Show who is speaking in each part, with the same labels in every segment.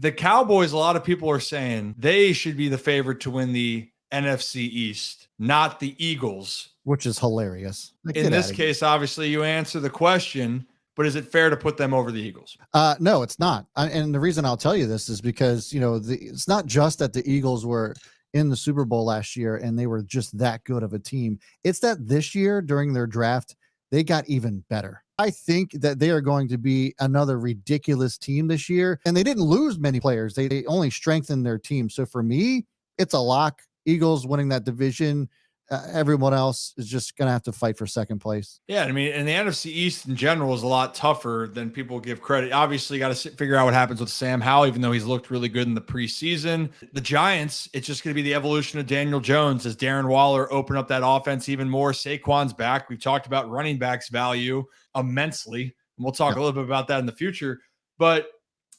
Speaker 1: the Cowboys, a lot of people are saying they should be the favorite to win the NFC East, not the Eagles.
Speaker 2: Which is hilarious. Like,
Speaker 1: in this case, obviously, you answer the question, but is it fair to put them over the Eagles?
Speaker 2: No, it's not. And the reason I'll tell you this is because, it's not just that the Eagles were in the Super Bowl last year and they were just that good of a team. It's that this year during their draft, they got even better. I think that they are going to be another ridiculous team this year. And they didn't lose many players. They only strengthened their team. So for me, it's a lock. Eagles winning that division. Everyone else is just going to have to fight for second place.
Speaker 1: Yeah, I mean, and the NFC East in general is a lot tougher than people give credit. Obviously, got to figure out what happens with Sam Howell, even though he's looked really good in the preseason. The Giants, it's just going to be the evolution of Daniel Jones as Darren Waller open up that offense even more. Saquon's back. We've talked about running backs value immensely, and we'll talk a little bit about that in the future. But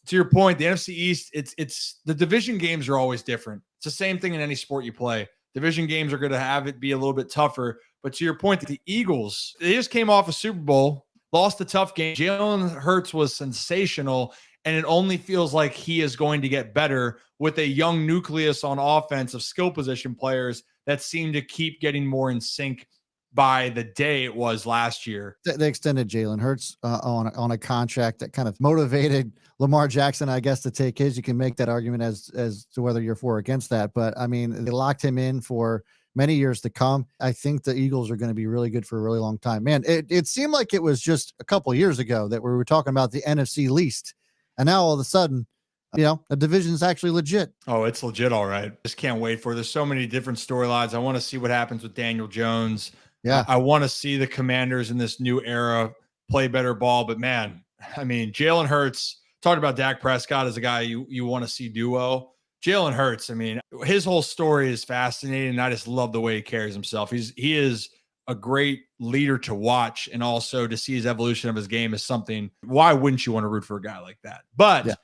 Speaker 1: to your point, the NFC East, it's the division games are always different. It's the same thing in any sport you play. Division games are going to have it be a little bit tougher. But to your point, the Eagles, they just came off a Super Bowl, lost a tough game. Jalen Hurts was sensational, and it only feels like he is going to get better with a young nucleus on offense of skill position players that seem to keep getting more in sync by the day it was last year.
Speaker 2: They extended Jalen Hurts on a contract that kind of motivated Lamar Jackson, I guess, to take his. You can make that argument as to whether you're for or against that. But I mean, they locked him in for many years to come. I think the Eagles are going to be really good for a really long time. Man, it seemed like it was just a couple of years ago that we were talking about the NFC East. And now all of a sudden, the division's actually legit.
Speaker 1: Oh, it's legit. All right. Just can't wait for it. There's so many different storylines. I want to see what happens with Daniel Jones.
Speaker 2: Yeah.
Speaker 1: I want to see the Commanders in this new era play better ball. But man, I mean, Jalen Hurts, talking about Dak Prescott as a guy you want to see do well. Jalen Hurts, I mean, his whole story is fascinating. And I just love the way he carries himself. He is a great leader to watch, and also to see his evolution of his game is something. Why wouldn't you want to root for a guy like that? But